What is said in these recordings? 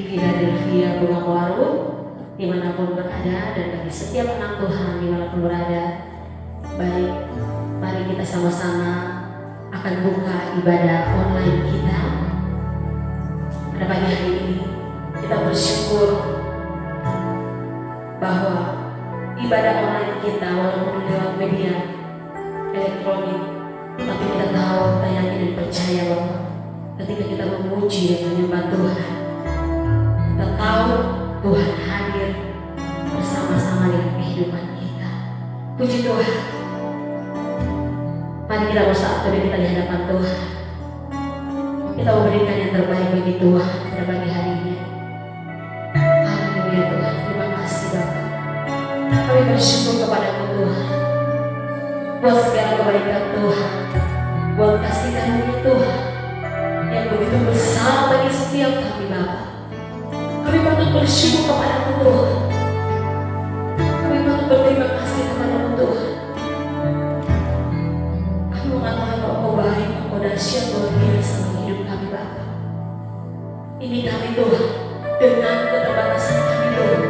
Philadelphia Bunga Waru dimanapun berada, dan bagi setiap anak Tuhan dimanapun berada. Baik, mari kita sama-sama akan buka ibadah online kita. Pada pagi hari ini kita bersyukur bahwa ibadah online kita walaupun lewat media elektronik, tapi kita tahu, kita yakin dan percaya bahwa ketika kita memuji dan menyembah Tuhan, kita tahu Tuhan hadir bersama-sama dengan kehidupan kita. Puji Tuhan. Mari kita bersatu dan kita di hadapan Tuhan. Kita memberikan yang terbaik bagi Tuhan pada pagi hari ini. Haleluya Tuhan, terima kasih Bapa. Kami bersyukur kepada-Mu Tuhan, buat segala kebaikan Tuhan, buat kasih karunia Tuhan yang begitu besar bagi setiap kami Bapa. Kami patut bersyukur kepada-Mu Tuhan. Kami patut berterima kasih kepada-Mu Tuhan. Kami mengatakan bahwa Engkau baik, Engkau dahsyat, luar biasa bagi hidup kami Bapa. Ini kami Tuhan, dengan keterbatasan kami Tuhan,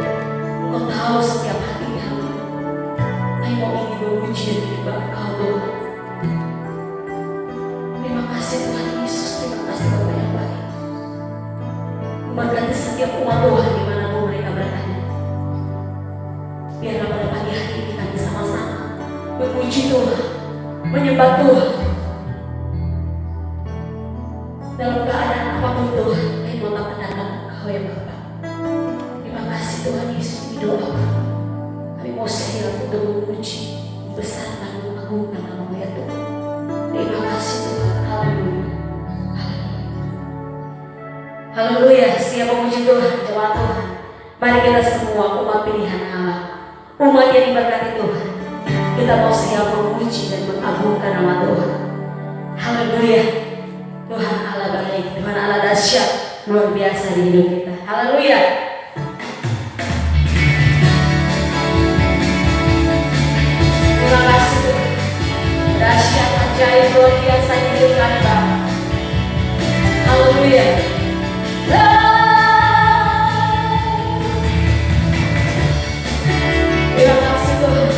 Engkau tahu setiap hati kami. Kami mau ingin memuji dan menyembah Engkau Tuhan. Terima kasih Tuhan Yesus, terima kasih Bapa yang baik. Memberkati setiap umat Tuhan dimanapun mereka berada. Biarlah pada pagi hari ini kami sama-sama memuji Tuhan, menyembah Tuhan. Dalam keadaan apapun Tuhan, kami mau mengandalkan Engkau ya Bapa. Terima kasih Tuhan Yesus, doa kami mau siap untuk memuji, membesarkan, mengagungkan nama-Mu ya Tuhan. Terima kasih Tuhan. Haleluya. Haleluya. Siap memuji Tuhan, jemaat Tuhan. Mari kita semua umat pilihan Allah, umat yang diberkati Tuhan, kita mau siap memuji dan mengagungkan nama Tuhan. Haleluya. Tuhan Allah baik, Tuhan Allah dahsyat, luar biasa di hidup kita. Haleluya. Terima kasih Tuhan. Dahsyat, ajaib, luar biasa di hidup kami Bapa. Haleluya. Terima kasih Tuhan.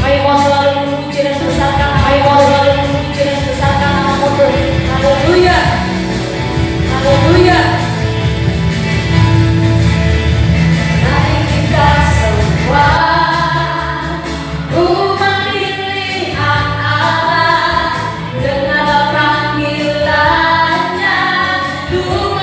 Kami mau selalu memuji dan membesarkan, kami mau selalu memuji dan membesarkan nama-Mu Tuhan. Haleluya. Haleluya. Mari kita semua umat pilihan Allah, dengar panggilannya, untuk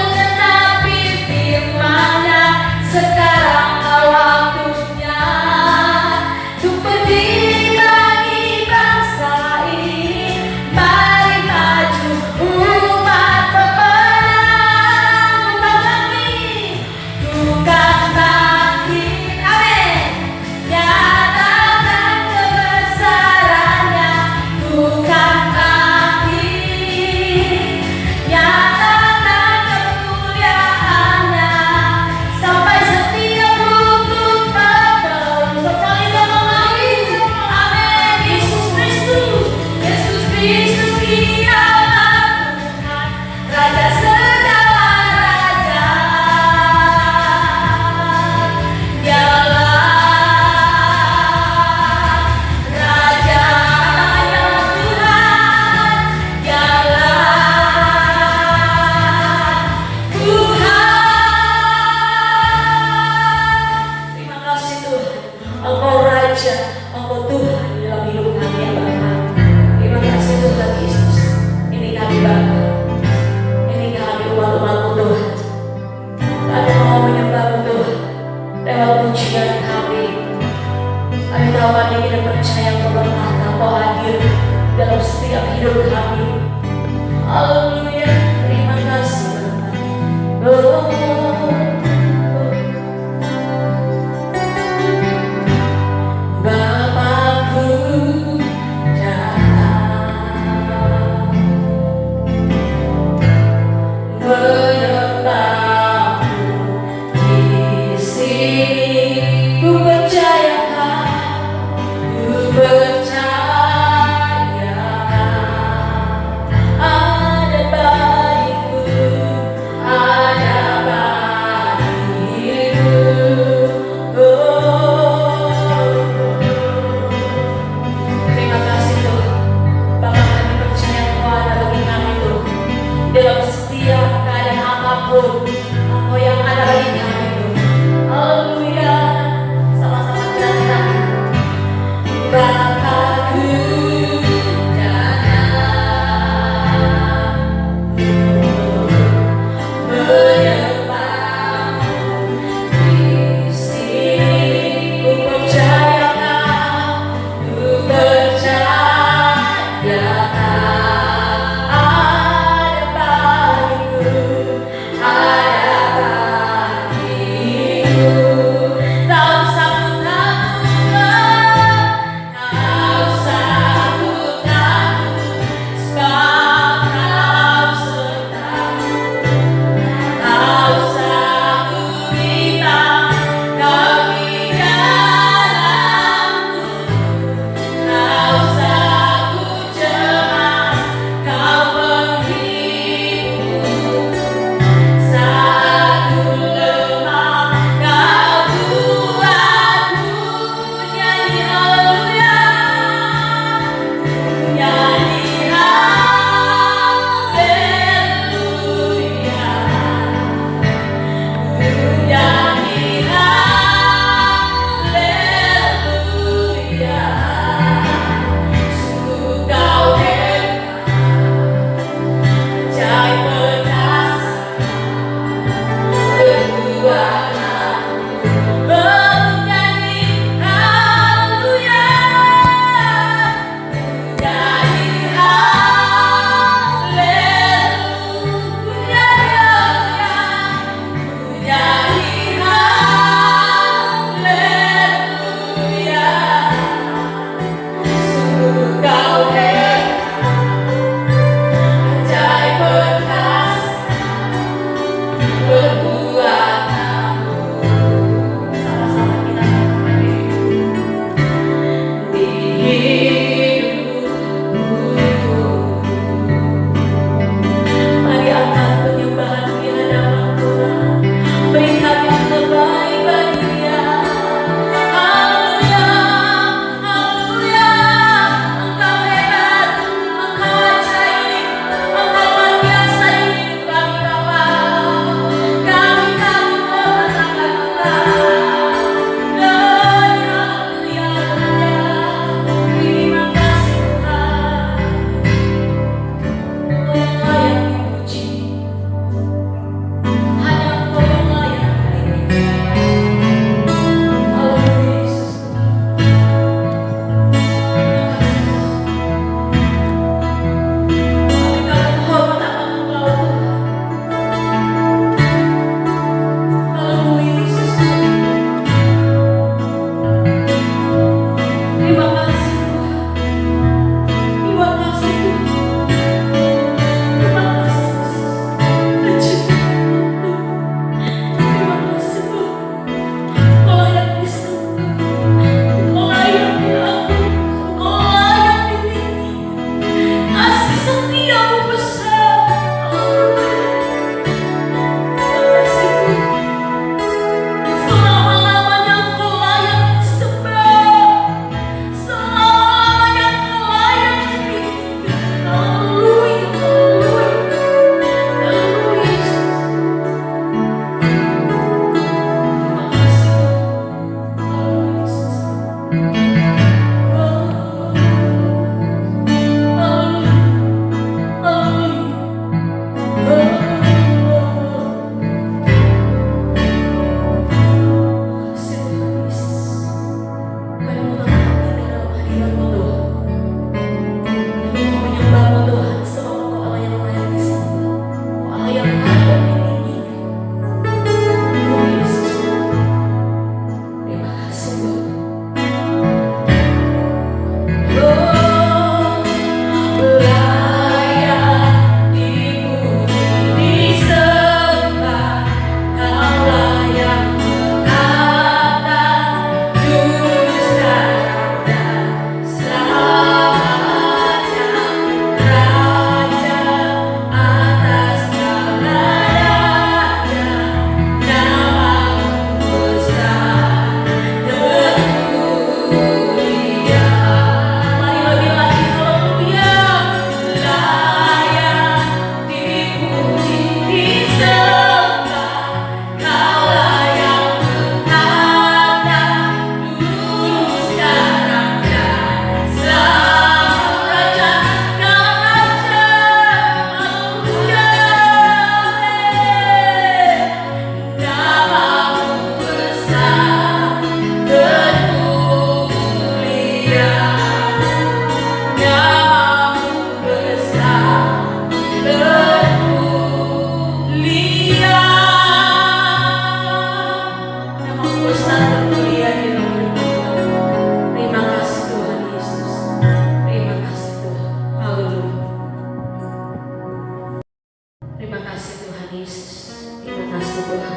kasih Tuhan.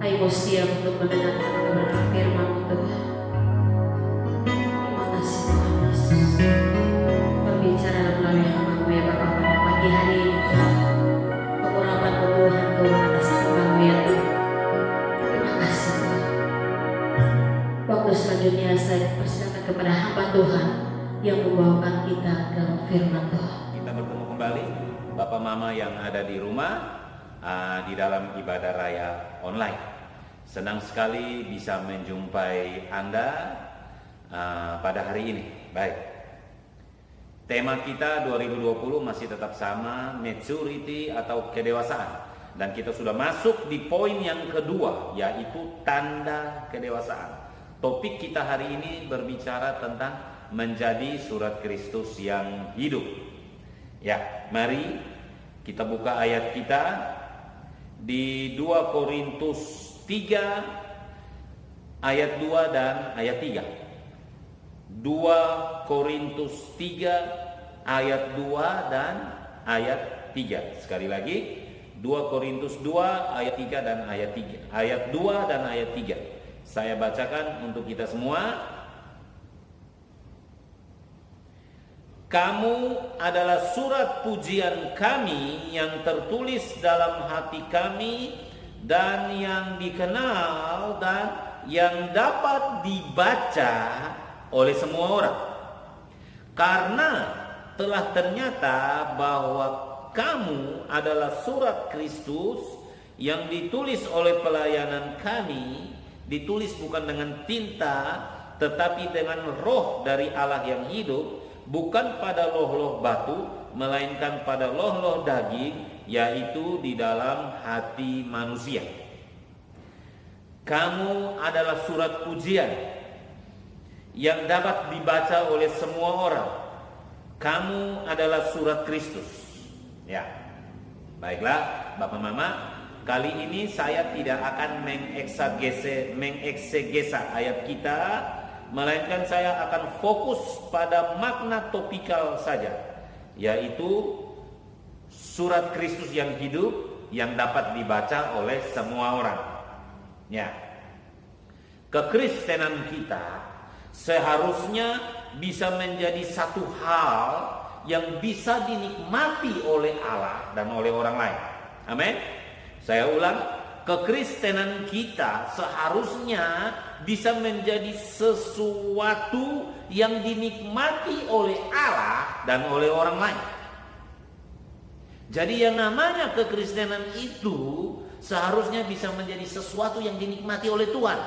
Ayo siap untuk mendengarkan kebenaran firman-Mu Tuhan. Terima kasih Tuhan Yesus. Berbicara melalui hamba-Mu ya Bapa pada pagi hari ini Tuhan. Pengurapan-Mu Tuhan turun atas hamba-Mu ya Tuhan. Terima kasih Tuhan. Waktu selanjutnya saya persilakan kepada hamba Tuhan yang membawakan kita dalam firman Tuhan. Kita bertemu kembali Bapak Mama yang ada di rumah di dalam ibadah raya online. Senang sekali bisa menjumpai Anda pada hari ini. Baik. Tema kita 2020 masih tetap sama, maturity atau kedewasaan. Dan kita sudah masuk di poin yang kedua, yaitu tanda kedewasaan. Topik kita hari ini berbicara tentang menjadi surat Kristus yang hidup. Ya, mari kita buka ayat kita di 2 Korintus 3 ayat 2 dan ayat 3. 2 Korintus 3 ayat 2 dan ayat 3. Sekali lagi, 2 Korintus 2 ayat 3 dan ayat 3. Ayat 2 dan ayat 3. Saya bacakan untuk kita semua. Kamu adalah surat pujian kami yang tertulis dalam hati kami dan yang dikenal dan yang dapat dibaca oleh semua orang. Karena telah ternyata bahwa kamu adalah surat Kristus yang ditulis oleh pelayanan kami, ditulis bukan dengan tinta tetapi dengan roh dari Allah yang hidup, bukan pada loh-loh batu, melainkan pada loh-loh daging, yaitu di dalam hati manusia. Kamu adalah surat pujian yang dapat dibaca oleh semua orang. Kamu adalah surat Kristus. Ya, baiklah Bapak Mama, kali ini saya tidak akan mengeksegesa ayat kita, melainkan saya akan fokus pada makna topikal saja, yaitu surat Kristus yang hidup yang dapat dibaca oleh semua orang. Ya, kekristenan kita seharusnya bisa menjadi satu hal yang bisa dinikmati oleh Allah dan oleh orang lain. Amin. Saya ulang, kekristenan kita seharusnya bisa menjadi sesuatu yang dinikmati oleh Allah dan oleh orang lain. Jadi yang namanya kekristenan itu seharusnya bisa menjadi sesuatu yang dinikmati oleh Tuhan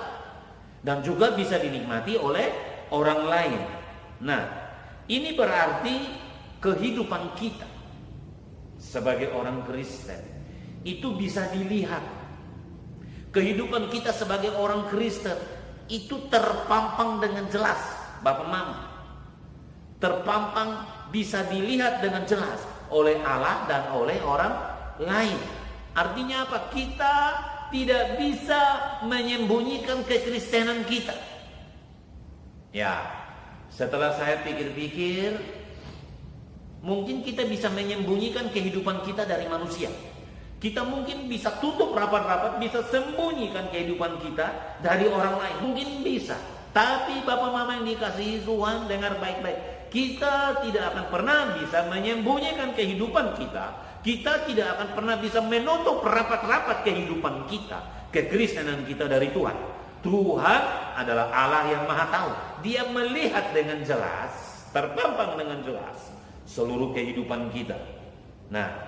dan juga bisa dinikmati oleh orang lain. Nah, ini berarti kehidupan kita sebagai orang Kristen itu bisa dilihat. Kehidupan kita sebagai orang Kristen itu terpampang dengan jelas, Bapak Mama. Terpampang bisa dilihat dengan jelas oleh Allah dan oleh orang lain. Artinya apa? Kita tidak bisa menyembunyikan kekristenan kita. Ya, setelah saya pikir-pikir, mungkin kita bisa menyembunyikan kehidupan kita dari manusia. Kita mungkin bisa tutup rapat-rapat, bisa sembunyikan kehidupan kita dari orang lain. Mungkin bisa. Tapi Bapak Mama yang dikasihi Tuhan, dengar baik-baik. Kita tidak akan pernah bisa menyembunyikan kehidupan kita. Kita tidak akan pernah bisa menutup rapat-rapat kehidupan kita, kekristenan kita dari Tuhan. Tuhan adalah Allah yang Maha Tahu. Dia melihat dengan jelas, terpampang dengan jelas seluruh kehidupan kita. Nah,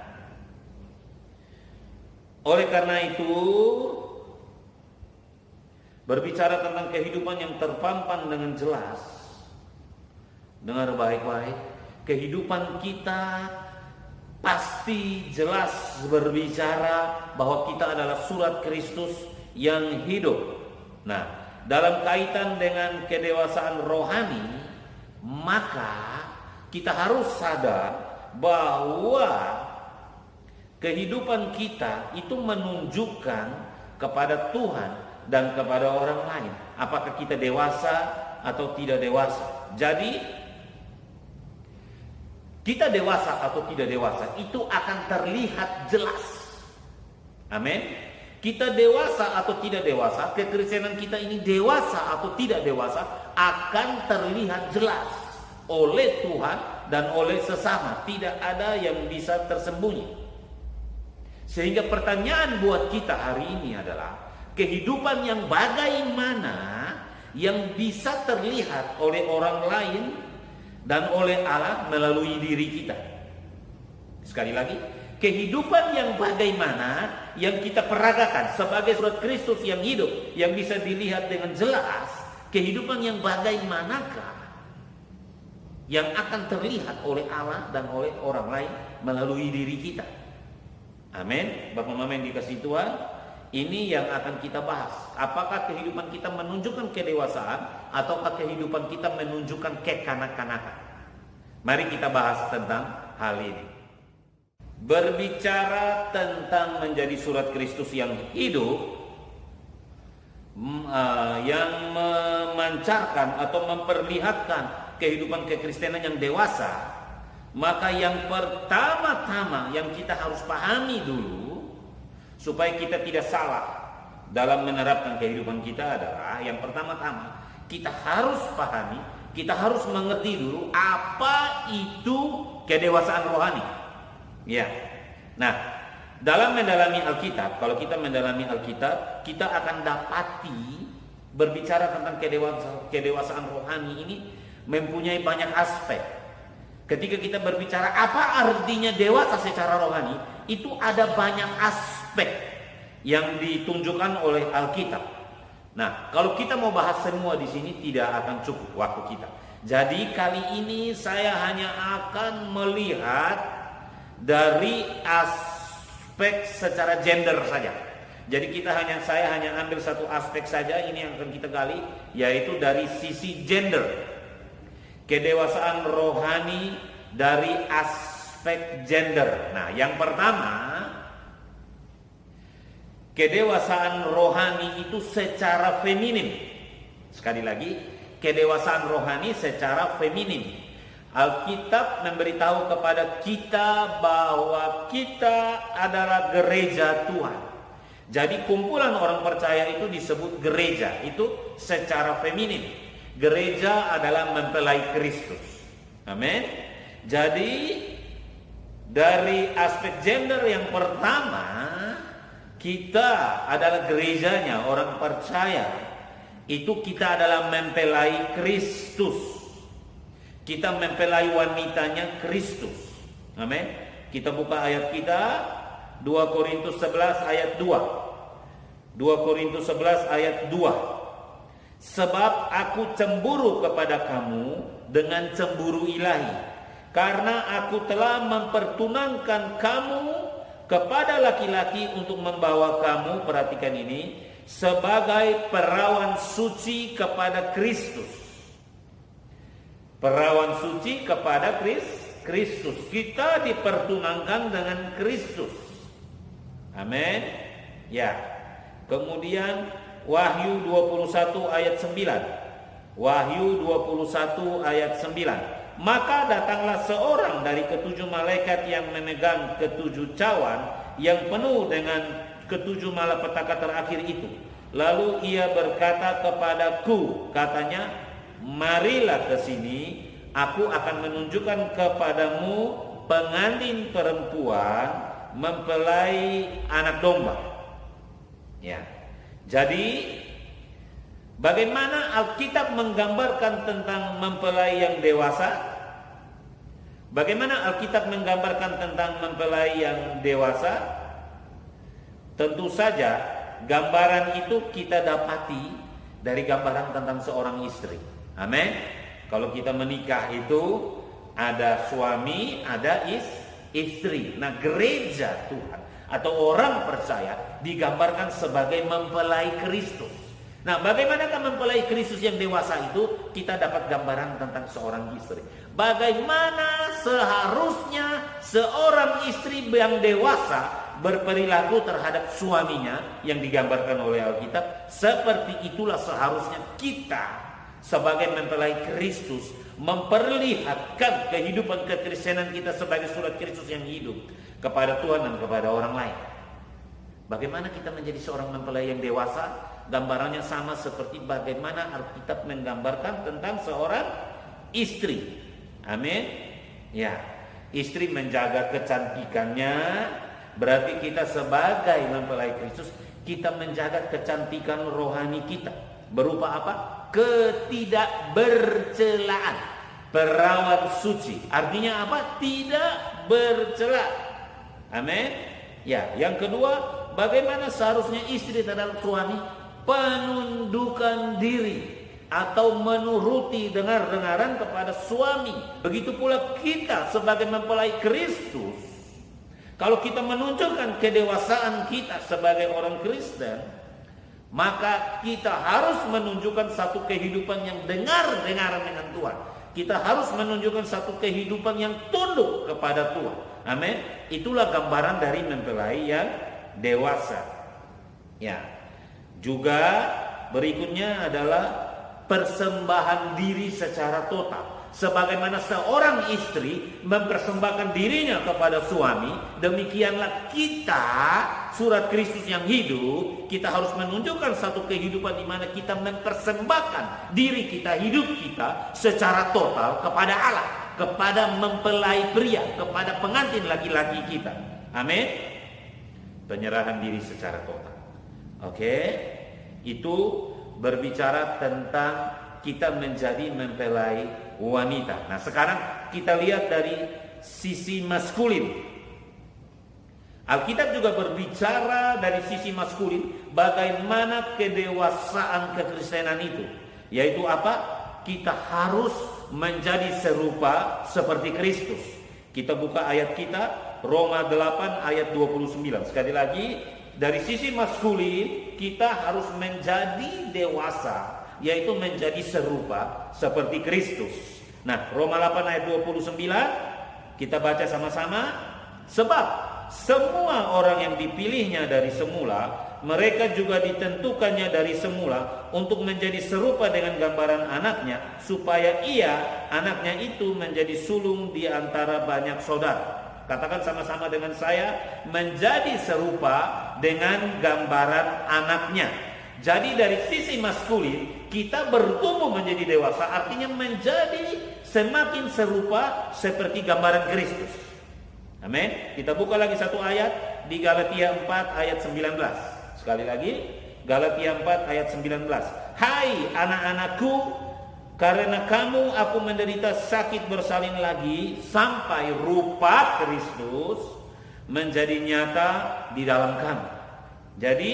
oleh karena itu, berbicara tentang kehidupan yang terpampang dengan jelas, dengar baik-baik, kehidupan kita pasti jelas berbicara bahwa kita adalah surat Kristus yang hidup. Nah, dalam kaitan dengan kedewasaan rohani, maka kita harus sadar bahwa kehidupan kita itu menunjukkan kepada Tuhan dan kepada orang lain apakah kita dewasa atau tidak dewasa. Jadi kita dewasa atau tidak dewasa itu akan terlihat jelas Amin. Kita dewasa atau tidak dewasa, kekristenan kita ini dewasa atau tidak dewasa akan terlihat jelas oleh Tuhan dan oleh sesama. Tidak ada yang bisa tersembunyi. Sehingga pertanyaan buat kita hari ini adalah kehidupan yang bagaimana yang bisa terlihat oleh orang lain dan oleh Allah melalui diri kita. Sekali lagi, kehidupan yang bagaimana yang kita peragakan sebagai surat Kristus yang hidup, yang bisa dilihat dengan jelas. Kehidupan yang bagaimanakah yang akan terlihat oleh Allah dan oleh orang lain melalui diri kita. Amin. Bapak Mama yang dikasihi Tuhan, ini yang akan kita bahas. Apakah kehidupan kita menunjukkan kedewasaan ataukah kehidupan kita menunjukkan kekanak-kanakan? Mari kita bahas tentang hal ini. Berbicara tentang menjadi surat Kristus yang hidup, yang memancarkan atau memperlihatkan kehidupan kekristenan yang dewasa, maka yang pertama-tama yang kita harus pahami dulu supaya kita tidak salah dalam menerapkan kehidupan kita adalah, yang pertama-tama kita harus pahami, kita harus mengerti dulu apa itu kedewasaan rohani. Ya. Nah, dalam mendalami Alkitab, kalau kita mendalami Alkitab, kita akan dapati berbicara tentang kedewasaan rohani ini mempunyai banyak aspek. Ketika kita berbicara apa artinya dewasa secara rohani, itu ada banyak aspek yang ditunjukkan oleh Alkitab. Nah, kalau kita mau bahas semua di sini tidak akan cukup waktu kita. Jadi kali ini saya hanya akan melihat dari aspek secara gender saja. Jadi saya hanya ambil satu aspek saja, ini yang akan kita gali, yaitu dari sisi gender. Kedewasaan rohani dari aspek gender. Nah, yang pertama, kedewasaan rohani itu secara feminin. Sekali lagi, kedewasaan rohani secara feminin. Alkitab memberitahu kepada kita bahwa kita adalah gereja Tuhan. Jadi kumpulan orang percaya itu disebut gereja, itu secara feminin. Gereja adalah mempelai Kristus. Amin. Jadi dari aspek gender yang pertama, kita adalah gerejanya, orang percaya. Itu kita adalah mempelai Kristus. Kita mempelai wanitanya Kristus. Amin. Kita buka ayat kita 2 Korintus 11 ayat 2. 2 Korintus 11 ayat 2. Sebab aku cemburu kepada kamu dengan cemburu ilahi, karena aku telah mempertunangkan kamu kepada laki-laki untuk membawa kamu, perhatikan ini, sebagai perawan suci kepada Kristus. Perawan suci kepada Kristus. Kita dipertunangkan dengan Kristus. Amin. Ya. Kemudian Wahyu 21 ayat 9. Wahyu 21 ayat 9. Maka datanglah seorang dari ketujuh malaikat yang memegang ketujuh cawan yang penuh dengan ketujuh malapetaka terakhir itu. Lalu ia berkata kepadaku, katanya, marilah ke sini, aku akan menunjukkan kepadamu pengantin perempuan mempelai anak domba. Ya. Jadi bagaimana Alkitab menggambarkan tentang mempelai yang dewasa? Bagaimana Alkitab menggambarkan tentang mempelai yang dewasa? Tentu saja gambaran itu kita dapati dari gambaran tentang seorang istri. Amin. Kalau kita menikah itu ada suami, ada istri. Nah, gereja Tuhan atau orang percaya digambarkan sebagai mempelai Kristus. Nah, bagaimanakah mempelai Kristus yang dewasa itu? Kita dapat gambaran tentang seorang istri. Bagaimana seharusnya seorang istri yang dewasa berperilaku terhadap suaminya yang digambarkan oleh Alkitab. Seperti itulah seharusnya kita sebagai mempelai Kristus memperlihatkan kehidupan kekristenan kita sebagai surat Kristus yang hidup kepada Tuhan dan kepada orang lain. Bagaimana kita menjadi seorang mempelai yang dewasa? Gambarannya sama seperti bagaimana Alkitab menggambarkan tentang seorang istri. Amin. Ya, istri menjaga kecantikannya. Berarti kita sebagai mempelai Kristus, kita menjaga kecantikan rohani kita. Berupa apa? Ketidakbercelaan. Perawan suci. Artinya apa? Tidak bercela. Amin. Ya, yang kedua, bagaimana seharusnya istri terhadap suami? Penundukan diri atau menuruti dengar-dengaran kepada suami. Begitu pula kita sebagai mempelai Kristus. Kalau kita menunjukkan kedewasaan kita sebagai orang Kristen, maka kita harus menunjukkan satu kehidupan yang dengar-dengaran dengan Tuhan. Kita harus menunjukkan satu kehidupan yang tunduk kepada Tuhan. Amin. Itulah gambaran dari mempelai yang dewasa. Ya. Juga berikutnya adalah persembahan diri secara total. Sebagaimana seorang istri mempersembahkan dirinya kepada suami, demikianlah kita, surat Kristus yang hidup, kita harus menunjukkan satu kehidupan di mana kita mempersembahkan diri kita, hidup kita secara total kepada Allah, kepada mempelai pria, kepada pengantin laki-laki kita. Amin. Penyerahan diri secara total. Oke. Itu berbicara tentang kita menjadi mempelai wanita. Nah, sekarang kita lihat dari sisi maskulin. Alkitab juga berbicara dari sisi maskulin bagaimana kedewasaan kekristenan itu. Yaitu apa? Kita harus menjadi serupa seperti Kristus. Kita buka ayat kita, Roma 8 ayat 29. Sekali lagi, dari sisi maskulin kita harus menjadi dewasa, yaitu menjadi serupa seperti Kristus. Nah, Roma 8 ayat 29 kita baca sama-sama. Sebab semua orang yang dipilihnya dari semula, mereka juga ditentukannya dari semula untuk menjadi serupa dengan gambaran anaknya, supaya ia, anaknya itu, menjadi sulung di antara banyak saudara. Katakan sama-sama dengan saya, menjadi serupa dengan gambaran anaknya. Jadi dari sisi maskulin kita bertumbuh menjadi dewasa, artinya menjadi semakin serupa seperti gambaran Kristus. Amin. Kita buka lagi satu ayat di Galatia 4 ayat 19. Sekali lagi, Galatia 4 ayat 19. Hai anak-anakku, karena kamu aku menderita sakit bersalin lagi sampai rupa Kristus menjadi nyata di dalam kamu. Jadi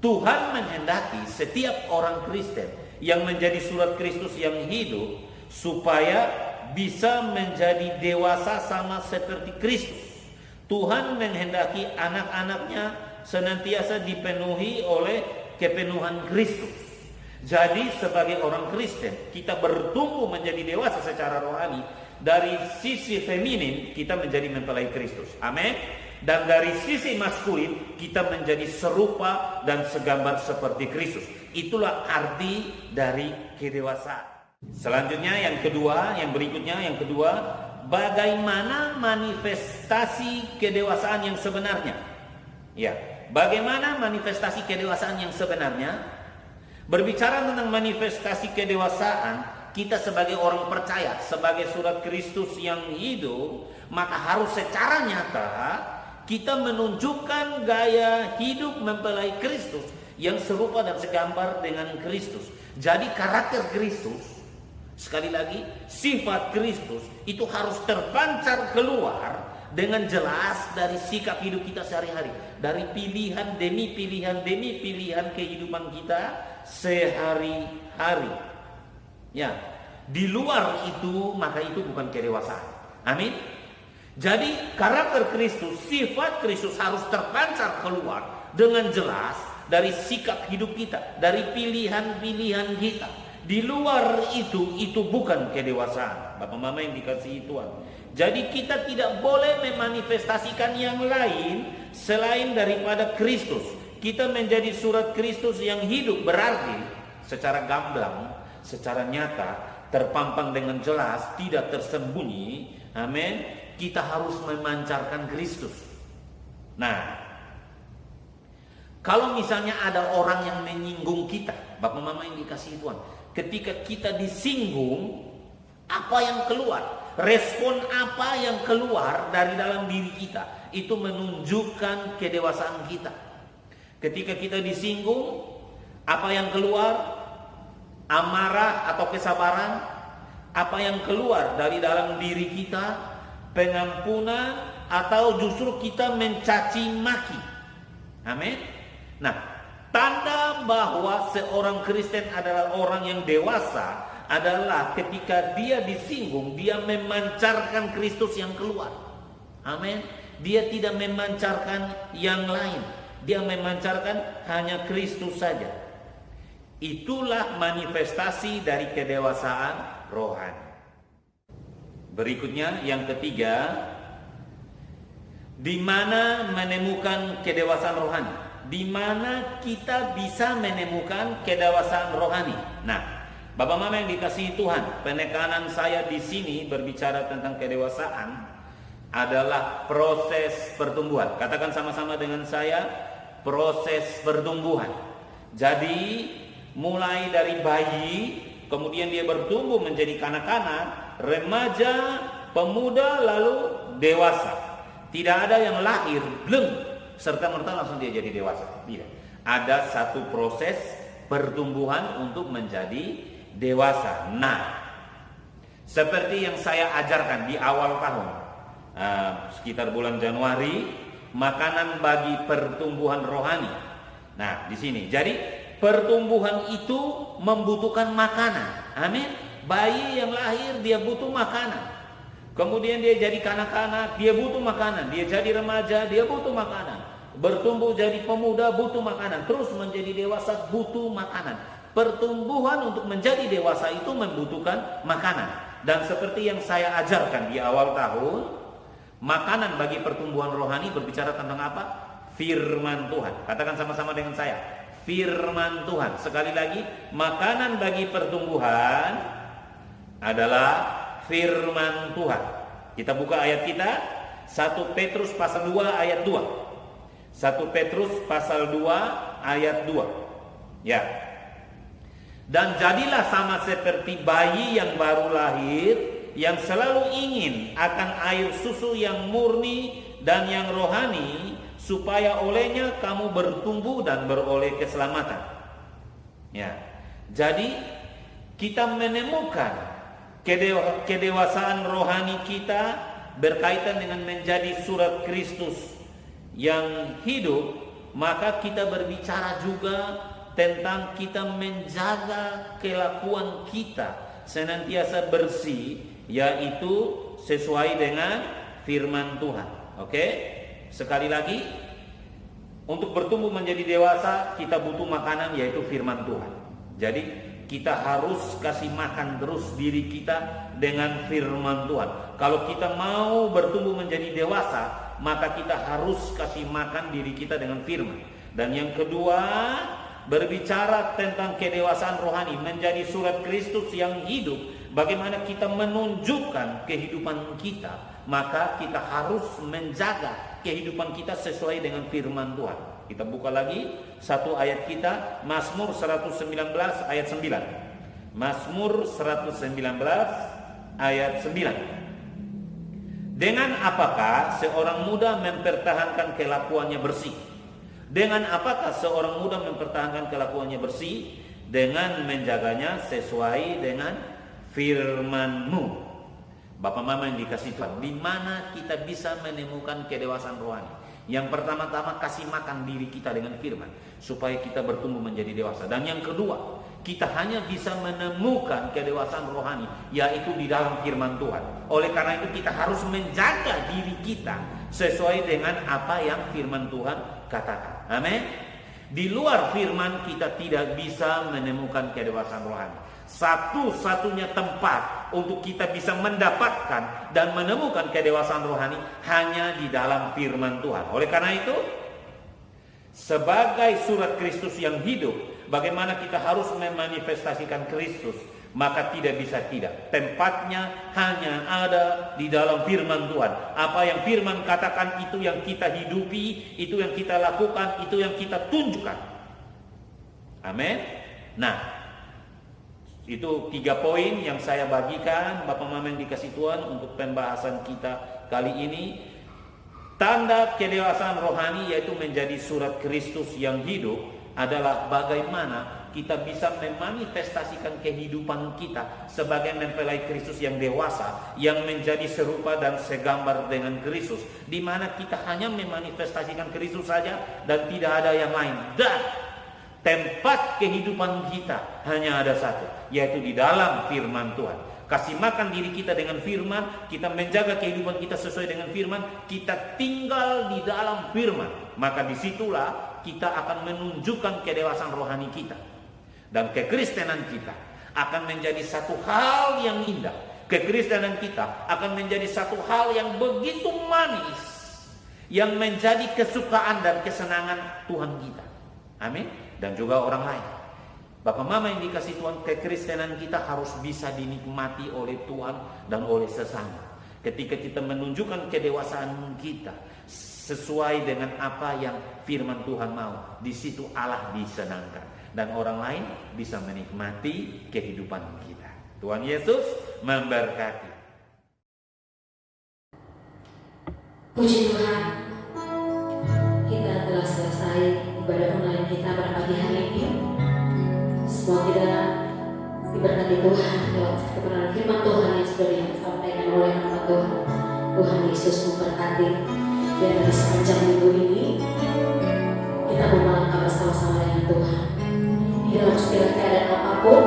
Tuhan menghendaki setiap orang Kristen yang menjadi surat Kristus yang hidup supaya bisa menjadi dewasa sama seperti Kristus. Tuhan menghendaki anak-anaknya senantiasa dipenuhi oleh kepenuhan Kristus. Jadi sebagai orang Kristen kita bertumbuh menjadi dewasa secara rohani. Dari sisi feminin kita menjadi mempelai Kristus. Amin. Dan dari sisi maskulin kita menjadi serupa dan segambar seperti Kristus. Itulah arti dari kedewasaan. Selanjutnya yang kedua, yang berikutnya yang kedua, bagaimana manifestasi kedewasaan yang sebenarnya? Ya, bagaimana manifestasi kedewasaan yang sebenarnya? Berbicara tentang manifestasi kedewasaan, kita sebagai orang percaya, sebagai surat Kristus yang hidup, maka harus secara nyata kita menunjukkan gaya hidup mempelai Kristus yang serupa dan segambar dengan Kristus. Jadi karakter Kristus, sekali lagi, sifat Kristus itu harus terpancar keluar dengan jelas dari sikap hidup kita sehari-hari, dari pilihan demi pilihan demi pilihan kehidupan kita sehari-hari. Ya, di luar itu maka itu bukan kedewasaan. Amin. Jadi karakter Kristus, sifat Kristus harus terpancar keluar dengan jelas dari sikap hidup kita, dari pilihan-pilihan kita. Di luar itu bukan kedewasaan. Bapak Mama yang dikasihi Tuhan. Jadi kita tidak boleh memanifestasikan yang lain selain daripada Kristus. Kita menjadi surat Kristus yang hidup, berarti secara gamblang, secara nyata, terpampang dengan jelas, tidak tersembunyi. Amin. Kita harus memancarkan Kristus. Nah, Kalau misalnya ada orang yang menyinggung kita, Bapak Mama yang dikasihi Tuhan, ketika kita disinggung, apa yang keluar? Respon apa yang keluar dari dalam diri kita? Itu menunjukkan kedewasaan kita. Ketika kita disinggung, apa yang keluar? Amarah atau kesabaran? Apa yang keluar dari dalam diri kita? Pengampunan atau justru kita mencaci maki? Amin. Nah, tanda bahwa seorang Kristen adalah orang yang dewasa adalah ketika dia disinggung, dia memancarkan Kristus yang keluar. Amin. Dia tidak memancarkan yang lain. Dia memancarkan hanya Kristus saja. Itulah manifestasi dari kedewasaan rohani. Berikutnya yang ketiga, di mana menemukan kedewasaan rohani? Di mana kita bisa menemukan kedewasaan rohani? Nah, Bapak Mama yang dikasihi Tuhan, penekanan saya di sini berbicara tentang kedewasaan adalah proses pertumbuhan. Katakan sama-sama dengan saya, proses pertumbuhan. Jadi mulai dari bayi, kemudian dia bertumbuh menjadi kanak-kanak, remaja, pemuda, lalu dewasa. Tidak ada yang lahir bleng serta-merta langsung dia jadi dewasa. Tidak. Ada satu proses pertumbuhan untuk menjadi dewasa. Nah, seperti yang saya ajarkan di awal tahun, sekitar bulan Januari, makanan bagi pertumbuhan rohani. Nah, di sini. Jadi pertumbuhan itu membutuhkan makanan. Amin. Bayi yang lahir dia butuh makanan. Kemudian dia jadi kanak-kanak, dia butuh makanan. Dia jadi remaja, dia butuh makanan. Bertumbuh jadi pemuda, butuh makanan. Terus menjadi dewasa, butuh makanan. Pertumbuhan untuk menjadi dewasa itu membutuhkan makanan. Dan seperti yang saya ajarkan di awal tahun, makanan bagi pertumbuhan rohani berbicara tentang apa? Firman Tuhan. Katakan sama-sama dengan saya, firman Tuhan. Sekali lagi, makanan bagi pertumbuhan adalah firman Tuhan. Kita buka ayat kita, 1 Petrus pasal 2 ayat 2. 1 Petrus pasal 2 ayat 2. Ya. Dan jadilah sama seperti bayi yang baru lahir, yang selalu ingin akan air susu yang murni dan yang rohani, supaya olehnya kamu bertumbuh dan beroleh keselamatan. Ya. Jadi kita menemukan kedewasaan rohani kita berkaitan dengan menjadi surat Kristus yang hidup, maka kita berbicara juga tentang kita menjaga kelakuan kita senantiasa bersih, yaitu sesuai dengan firman Tuhan. Oke? Sekali lagi, untuk bertumbuh menjadi dewasa kita butuh makanan, yaitu firman Tuhan. Jadi kita harus kasih makan terus diri kita dengan firman Tuhan. Kalau kita mau bertumbuh menjadi dewasa, maka kita harus kasih makan diri kita dengan firman. Dan yang kedua, berbicara tentang kedewasaan rohani, menjadi surat Kristus yang hidup. Bagaimana kita menunjukkan kehidupan kita, maka kita harus menjaga kehidupan kita sesuai dengan firman Tuhan. Kita buka lagi satu ayat kita, Mazmur 119 ayat 9. Mazmur 119 ayat 9. Dengan apakah seorang muda mempertahankan kelakuannya bersih? Dengan apakah seorang muda mempertahankan kelakuannya bersih? Dengan menjaganya sesuai dengan firman-Mu. Bapak Mama yang dikasihi Tuhan, di mana kita bisa menemukan kedewasaan rohani? Yang pertama-tama, kasih makan diri kita dengan firman supaya kita bertumbuh menjadi dewasa. Dan yang kedua, kita hanya bisa menemukan kedewasaan rohani yaitu di dalam firman Tuhan. Oleh karena itu kita harus menjaga diri kita sesuai dengan apa yang firman Tuhan katakan. Amin. Di luar firman kita tidak bisa menemukan kedewasaan rohani. Satu-satunya tempat untuk kita bisa mendapatkan dan menemukan kedewasaan rohani hanya di dalam firman Tuhan. Oleh karena itu, sebagai surat Kristus yang hidup, bagaimana kita harus memanifestasikan Kristus maka tidak bisa tidak. Tempatnya hanya ada di dalam firman Tuhan. Apa yang firman katakan itu yang kita hidupi, itu yang kita lakukan, itu yang kita tunjukkan. Amin. Nah, itu 3 poin yang saya bagikan Bapak Mama yang dikasih Tuhan untuk pembahasan kita kali ini. Tanda kedewasaan rohani yaitu menjadi surat Kristus yang hidup adalah bagaimana kita bisa memanifestasikan kehidupan kita sebagai mempelai Kristus yang dewasa, yang menjadi serupa dan segambar dengan Kristus, di mana kita hanya memanifestasikan Kristus saja dan tidak ada yang lain. Dan tempat kehidupan kita hanya ada satu, yaitu di dalam firman Tuhan. Kasih makan diri kita dengan firman, kita menjaga kehidupan kita sesuai dengan firman, kita tinggal di dalam firman. Maka disitulah kita akan menunjukkan kedewasaan rohani kita. Dan kekristenan kita akan menjadi satu hal yang indah. Kekristenan kita akan menjadi satu hal yang begitu manis, yang menjadi kesukaan dan kesenangan Tuhan kita. Amin. Dan juga orang lain. Bapak Mama yang dikasih Tuhan, kekristenan kita harus bisa dinikmati oleh Tuhan dan oleh sesama. Ketika kita menunjukkan kedewasaan kita sesuai dengan apa yang firman Tuhan mau, di situ Allah disenangkan dan orang lain bisa menikmati kehidupan kita. Tuhan Yesus memberkati. Puji Tuhan, kita telah selesai ibadah online kita pada pagi hari ini. Semoga kita diberkati Tuhan lewat kebenaran firman Tuhan yang sudah disampaikan oleh nama Tuhan. Tuhan Yesus memberkati. Dan dari sepanjang minggu ini kita mau melangkah bersama-sama dengan Tuhan. Di dalam segala keadaan apapun,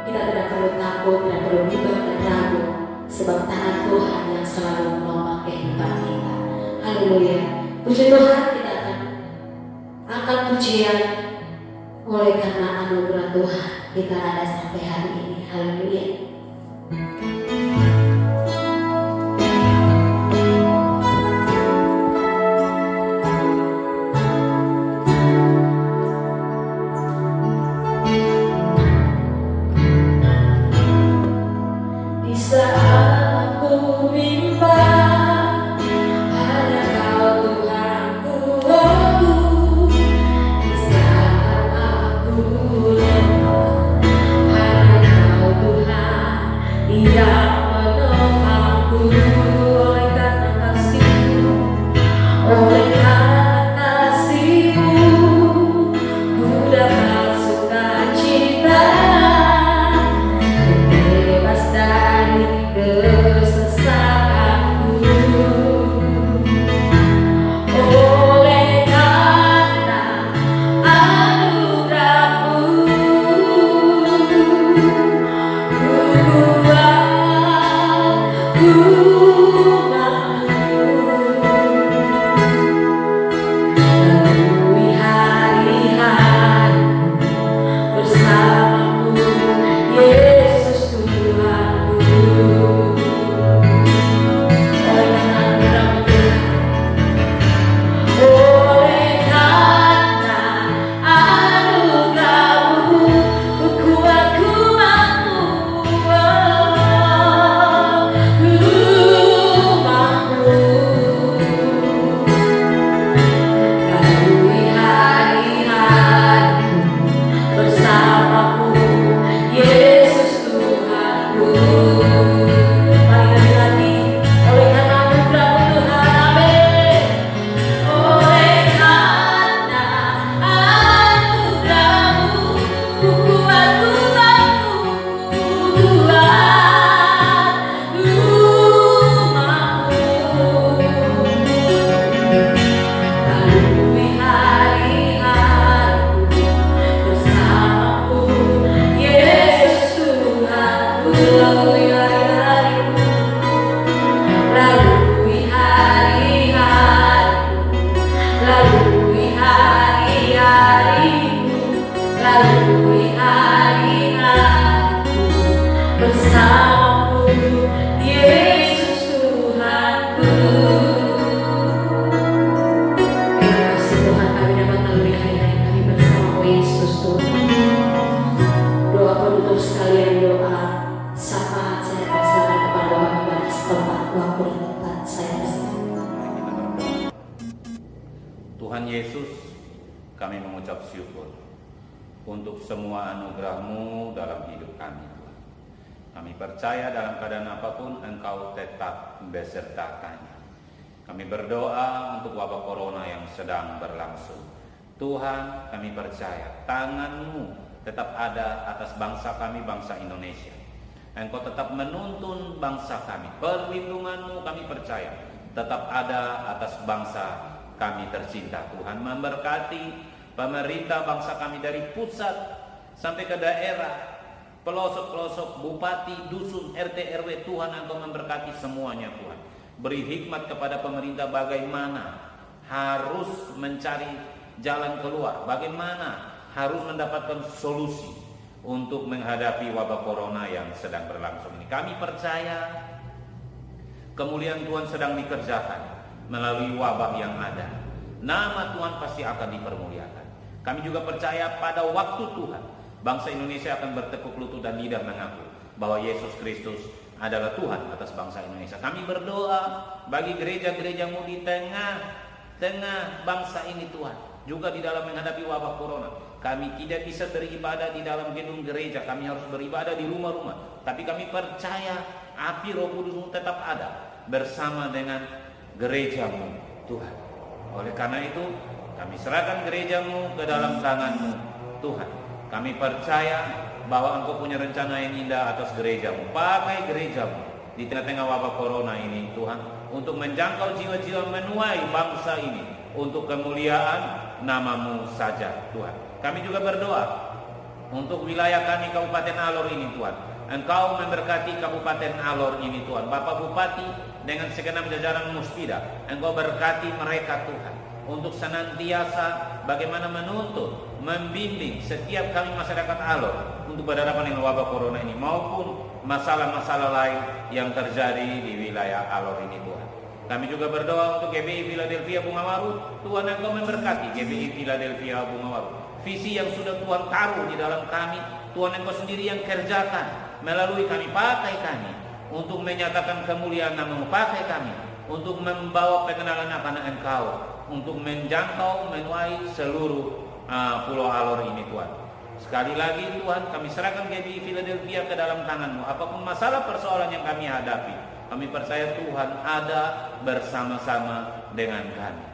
kita tidak perlu takut, tidak perlu bimbang dan ragu, sebab tangan Tuhan yang selalu menopang kehidupan kita. Haleluya. Puji Tuhan, kita akan angkat pujian. Oleh karena anugerah Tuhan kita ada sampai hari ini. Haleluya. Di saat aku bimbang, hanya Kau Tuhanku. Di saat aku lemah, hanya Kau Tuhan yang menopangku. Oleh karena kasih-Mu, oleh karena kasih-Mu, ku dapat sukacita, bebas dari kesesakanku. Oleh karena anugerah-Mu, ku kuat, ku mampu. Lalui hari-hari bersama-Mu, Yesus Tuhanku. Oleh karena anugerah-Mu Tuhan, oleh karena anugerah-Mu, ku kuat, ku mampu, ku mampu. Lalui hari-hari bersama-Mu, Yesus Tuhanku. Mari lagi, oleh karena anugerah-Mu Tuhan, amin. Oleh karena anugerah-Mu, ku kuat, ku mampu, kuat, ku mampu. Lalui hari-hari bersama-Mu, Yesus Tuhanku. Lalui hari-hari, lalui hari-hari, lalui hari-hari, lalui hari-hari bersama-Mu, Yesus Tuhanku. Terima kasih Tuhan, kami dapat lalui hari-hari kami bersama Yesus Tuhan. Doa penutup sekalian, doa Tuhan Yesus, kami mengucap syukur untuk semua anugerah-Mu dalam hidup kami, Tuhan. Kami percaya dalam keadaan apapun Engkau tetap beserta kami. Kami berdoa untuk wabah corona yang sedang berlangsung. Tuhan, kami percaya tangan-Mu tetap ada atas bangsa kami, bangsa Indonesia. Engkau tetap menuntun bangsa kami. Perlindungan-Mu kami percaya tetap ada atas bangsa kami tercinta. Tuhan memberkati pemerintah bangsa kami dari pusat sampai ke daerah, pelosok-pelosok, bupati, dusun, RT, RW. Tuhan, Engkau memberkati semuanya, Tuhan. Beri hikmat kepada pemerintah bagaimana harus mencari jalan keluar, bagaimana harus mendapatkan solusi untuk menghadapi wabah corona yang sedang berlangsung ini. Kami percaya kemuliaan Tuhan sedang dikerjakan melalui wabah yang ada. Nama Tuhan pasti akan dipermuliakan. Kami juga percaya pada waktu Tuhan, bangsa Indonesia akan bertekuk lutut dan lidah mengaku bahwa Yesus Kristus adalah Tuhan atas bangsa Indonesia. Kami berdoa bagi gereja-gereja-Mu di tengah bangsa ini, Tuhan. Juga di dalam menghadapi wabah corona, kami tidak bisa beribadah di dalam gedung gereja, kami harus beribadah di rumah-rumah. Tapi kami percaya api Roh Kudus-Mu tetap ada bersama dengan gereja-Mu, Tuhan. Oleh karena itu, kami serahkan gereja-Mu ke dalam tangan-Mu, Tuhan. Kami percaya bahwa Engkau punya rencana yang indah atas gereja-Mu. Pakai gereja-Mu di tengah-tengah wabah corona ini, Tuhan, untuk menjangkau jiwa-jiwa menuai bangsa ini, untuk kemuliaan nama-Mu saja, Tuhan. Kami juga berdoa untuk wilayah kami Kabupaten Alor ini, Tuhan. Engkau memberkati Kabupaten Alor ini, Tuhan. Bapak Bupati dengan segenap jajaran Muspida, Engkau berkati mereka, Tuhan, untuk senantiasa bagaimana menuntun, membimbing setiap kami masyarakat Alor untuk berhadapan dengan wabah corona ini maupun masalah-masalah lain yang terjadi di wilayah Alor ini, Tuhan. Kami juga berdoa untuk GBI Philadelphia Bungawaru. Tuhan, Engkau memberkati GBI Philadelphia Bungawaru. Visi yang sudah Tuhan taruh di dalam kami, Tuhan, Engkau sendiri yang kerjakan melalui kami. Pakai kami untuk menyatakan kemuliaan nama-Mu. Pakai kami untuk membawa pengenalan akan Engkau, untuk menjangkau, menuai seluruh Pulau Alor ini, Tuhan. Sekali lagi, Tuhan, kami serahkan GBI Philadelphia ke dalam tangan-Mu. Apapun masalah persoalan yang kami hadapi, kami percaya Tuhan ada bersama-sama dengan kami.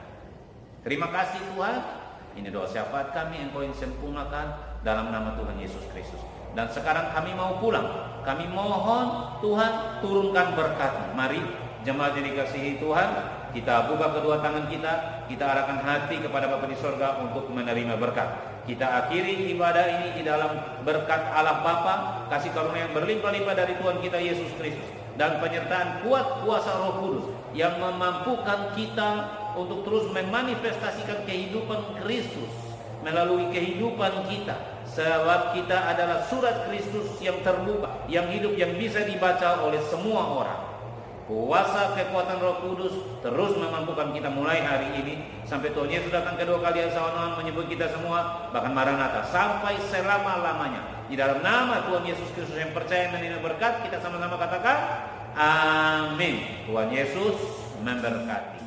Terima kasih, Tuhan. Ini doa syafaat kami, Engkau yang sempurnakan dalam nama Tuhan Yesus Kristus. Dan sekarang kami mau pulang. Kami mohon Tuhan turunkan berkat. Mari jemaat yang dikasihi Tuhan, kita buka kedua tangan kita arahkan hati kepada Bapa di sorga untuk menerima berkat. Kita akhiri ibadah ini di dalam berkat Allah Bapa, kasih karunia yang berlimpah-limpah dari Tuhan kita Yesus Kristus, dan penyertaan kuat kuasa Roh Kudus yang memampukan kita untuk terus memanifestasikan kehidupan Kristus melalui kehidupan kita. Sebab kita adalah surat Kristus yang terbuka, yang hidup, yang bisa dibaca oleh semua orang. Kuasa kekuatan Roh Kudus terus memampukan kita mulai hari ini sampai Tuhan Yesus datang kedua kali yang sama menyebut kita semua, bahkan Maranatha, sampai selama-lamanya. Di dalam nama Tuhan Yesus Kristus yang percaya menerima berkat, kita sama-sama katakan amin. Tuhan Yesus memberkati.